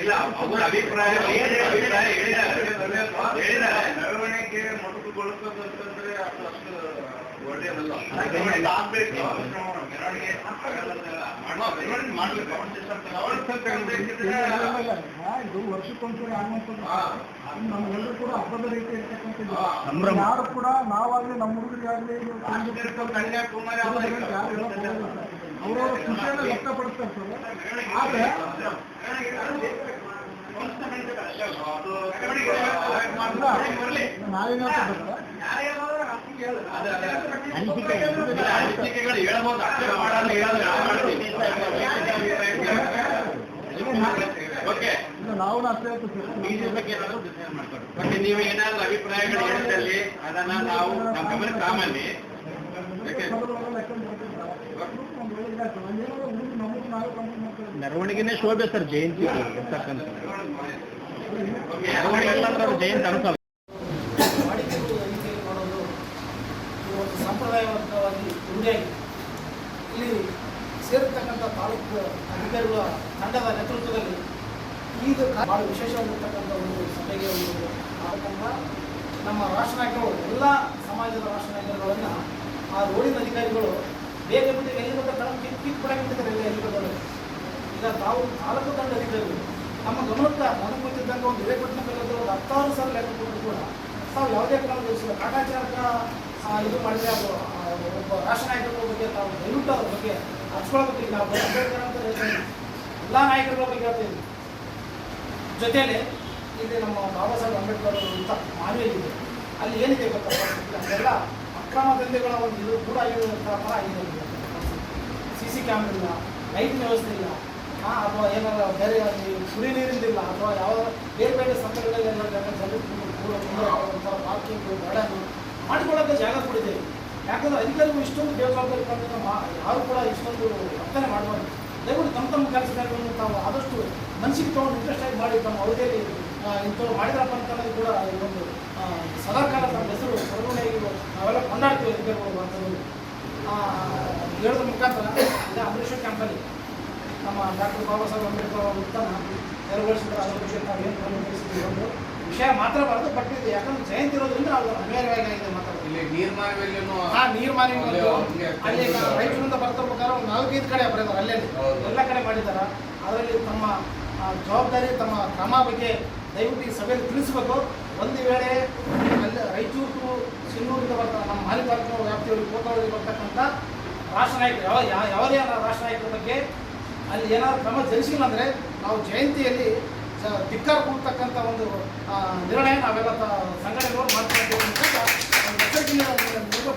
ಇಲ್ಲ ಅವರ ಅಭಿಪ್ರಾಯ ಮೆರವಣಿಗೆ ಮೊಟಕುಗೊಳಿಸೋದಂತಂದ್ರೆ ಅದು ಅಷ್ಟು ಒಳ್ಳೆಯದಲ್ಲ. ಇದು ವರ್ಷಕ್ಕೊಂದ್ಸರಿ ಆಗುವಂಥದ್ದು ನಮ್ಗೆಲ್ಲರೂ ಕೂಡ ಹಬ್ಬದ ರೀತಿ ಇರ್ತಕ್ಕಂಥದ್ದು. ಯಾರು ಕೂಡ ನಾವಾಗಲಿ ನಮ್ಮ ಹುಡುಗರಿಗಾಗಲಿ ಕನ್ಯಾಕುಮಾರಿ ಅವರವರ ಖುಷಿಯನ್ನು ವ್ಯಕ್ತಪಡಿಸ್ತಾರೆ ಸರ್. ಆದರೆ ನಾವು ಅಷ್ಟೇ ನೀವು ಏನಾದ್ರು ಅಭಿಪ್ರಾಯಗಳು ಹೇಳಿದಲ್ಲಿ ಅದನ್ನ ನಾವು ನಮ್ಮ ಗಮನಕ್ಕೆ ತಾಮಲ್ಲಿ ಮೆರವಣಿಗೆನೇ ಶೋಭೆ ಸರ್ ಜಯಂತಿ ಇರ್ತಕ್ಕಂಥ ಮೆರವಣಿಗೆ ಅಂತಂದ್ರೆ ಜಯಂತಿ ಅನ್ಸಲ್ಲ. ಸಾಂಪ್ರದಾಯಿಕವಾಗಿ ರೂಢಿಯಾಗಿದೆ. ಇಲ್ಲಿ ಸೇರಿರ್ತಕ್ಕಂಥ ತಾಲೂಕು ಅಧಿಕಾರಿಗಳ ತಂಡದ ನೇತೃತ್ವದಲ್ಲಿ ಇದು ಭಾಳ ವಿಶೇಷವಾಗಿರ್ತಕ್ಕಂಥ ಒಂದು ಸಭೆಗೆ ಒಂದು ಕಾರ್ಯಕ್ರಮ. ನಮ್ಮ ರಾಷ್ಟ್ರ ನಾಯಕರು ಎಲ್ಲ ಸಮಾಜದ ರಾಷ್ಟ್ರ ನಾಯಕರುಗಳನ್ನು ಆ ರೋಡಿನ ಅಧಿಕಾರಿಗಳು ಬೇಗ ಬಿಟ್ಟು ಎಲ್ಲಿ ಬೇಕಾದ್ರೆ ಕಿಕ್ ಬಿಡಾಕಿರ್ತಾರೆ ಎಲ್ಲಿದ್ದಾರೆ. ಈಗ ತಾವು ತಾಲೂಕು ತಂಡ ಅಧಿಕಾರಿಗಳು ನಮ್ಮ ಗಮನಕ್ಕೆ ನನಗೆ ಗೊತ್ತಿದ್ದಂಗೆ ಒಂದು ಹಿರೇಪಟ್ಟಣ ಕಲ್ಲದ ಒಂದು 10,000 ಲೆಕ್ಕ ಕೊಟ್ಟರು ಕೂಡ ತಾವು ಯಾವುದೇ ಕ್ರಮ ಜರುಗಿಸಿಲ್ಲ. ಕಾಟಾಚಾರಕ ಇದು ಮಾಡಿದರೆ ಅದು ಒಬ್ಬ ರಾಷ್ಟ್ರ ನಾಯಕರ ಬಗ್ಗೆ ತಾವು ದಯವಿಟ್ಟು ಅದ್ರ ಬಗ್ಗೆ ಹಚ್ಕೊಳ್ಳೋದಕ್ಕೆ ನಾವು ಅಂಬೇಡ್ಕರ್ ಅಂತ ಎಲ್ಲ ನಾಯಕರುಗಳ ಬಗ್ಗೆ ಹೇಳ್ತಾ ಇದ್ದೀವಿ. ಜೊತೆಯಲ್ಲಿ ಇಲ್ಲಿ ನಮ್ಮ ಬಾಬಾ ಸಾಹೇಬ್ ಅಂಬೇಡ್ಕರ್ ಅಂತ ಮಾನವೀಯತೆ ಅಲ್ಲಿ ಏನಿದೆ ಗೊತ್ತಾ, ಎಲ್ಲ ಅಕ್ರಮ ದಂಧೆಗಳ ಒಂದು ಇದು ಕೂಡ ಆಗಿರುವಂಥ ಥರ ಆಗಿದೆ. CC ಕ್ಯಾಮ್ರಾ ಇಲ್ಲ, ಲೈಟಿನ ವ್ಯವಸ್ಥೆ ಇಲ್ಲ, ಅಥವಾ ಏನಾರ ಬೇರೆ ಕುಡಿ ನೀರಿಂದಿಲ್ಲ, ಅಥವಾ ಯಾವ ಬೇರೆ ಬೇರೆ ಸಂದರ್ಭಗಳಲ್ಲಿ ಪಾರ್ಕಿಂಗು ಗಾರ್ಡನ್ನು ಮಾಡಿಕೊಳ್ಳೋಕ್ಕೆ ಜಾಗ ಕೊಡಿದ್ದೇವೆ. ಯಾಕಂದರೆ ಅಧಿಕಾರಿಗಳು ಇಷ್ಟೊಂದು ಬೇಜವಾಬ್ದಾರಿ ಯಾರು ಕೂಡ ಇಷ್ಟೊಂದು ವರ್ತನೆ ಮಾಡಬಾರ್ದು. ದಯವಿಟ್ಟು ತಮ್ಮ ಕೆಲಸ ಕಾರ್ಯಗಳನ್ನು ತಾವು ಆದಷ್ಟು ಮನಸ್ಸಿಗೆ ತೊಗೊಂಡು ಇಂಟ್ರೆಸ್ಟ್ ಆಗಿ ಮಾಡಿ ತಮ್ಮ ಅವಧಿಯಲ್ಲಿ ಇಂಥವ್ರು ಮಾಡಿದ್ರಪ್ಪ ಅಂತಂದ್ರೆ ಕೂಡ ಒಂದು ಸದಾಕಾಲ ತಮ್ಮ ಹೆಸರು ಹೊರಗಡೆಗೆ ನಾವೆಲ್ಲ ಕೊಂಡಾಡ್ತೀವಿ ಅಧಿಕಾರಿಗಳು ಅಂತಂದು ಹೇಳೋದ್ರ ಮುಖಾಂತರ ಇದು ಅಂಬರೀಷ್ ಕ್ಯಾಂಪಲ್ಲಿ ನಮ್ಮ ಡಾಕ್ಟರ್ ಬಾಬಾ ಸಾಹೇಬ್ ಅಂಬೇಡ್ಕರ್ ಅವರ ವೃತ್ತನ ನೆರವೇರಿಸಿದ್ರೆ ಅದರ ಬಗ್ಗೆ ನಾವು ಏನು ಗಮನಿಸಿದ್ದೀವಿ ಒಂದು ವಿಷಯ ಮಾತ್ರಬಾರ್ದು. ಬಟ್ ಇದು ಯಾಕಂದ್ರೆ ಜಯಂತಿ ಇರೋದ್ರಿಂದ ನಾವು ಅನಿವಾರ್ಯವಾಗಿ ಆಗಿದೆ ಮಾತಾಡೋದು. ನೀರು ಮಾನವೀಯ ಅಲ್ಲಿ ರೈತರಿಂದ ಬರ್ತಿರ್ಬೇಕಾದ್ರೆ ಒಂದು 4-5 ಕಡೆ ಬರೆದಾರೆ, ಅಲ್ಲೇ ಎಲ್ಲ ಕಡೆ ಮಾಡಿದ್ದಾರೆ. ಅದರಲ್ಲಿ ತಮ್ಮ ಜವಾಬ್ದಾರಿ ತಮ್ಮ ಕ್ರಮ ಬಗ್ಗೆ ದಯವಿಟ್ಟು ಈ ಸಭೆಯಲ್ಲಿ ತಿಳಿಸಬೇಕು. ಒಂದು ವೇಳೆ ಅಲ್ಲಿ ರಾಯಚೂರು ಟು ಸಿನ್ನೂರಿಂದ ಬರ್ತಾರೆ ನಮ್ಮ ಮಾಲಿ ತಾಲೂಕಿನ ವ್ಯಾಪ್ತಿಯಲ್ಲಿ ಕೋಟವರಿಗೆ ಬರ್ತಕ್ಕಂಥ ರಾಷ್ಟ್ರ ನಾಯಕರು ಯಾವುದೇ ರಾಷ್ಟ್ರ ನಾಯಕರ ಬಗ್ಗೆ ಅಲ್ಲಿ ಏನಾದರೂ ಕ್ರಮ ಜರುಗಿಸಿಲ್ಲ ಅಂದರೆ ನಾವು ಜಯಂತಿಯಲ್ಲಿ ಧಿಕ್ಕಾರ ಕೊಡ್ತಕ್ಕಂಥ ಒಂದು ನಿರ್ಣಯ ನಾವೆಲ್ಲ ಸಂಘಟನೆಗಳು ಮಾಡ್ತಾ ಇದ್ದೀವಿ.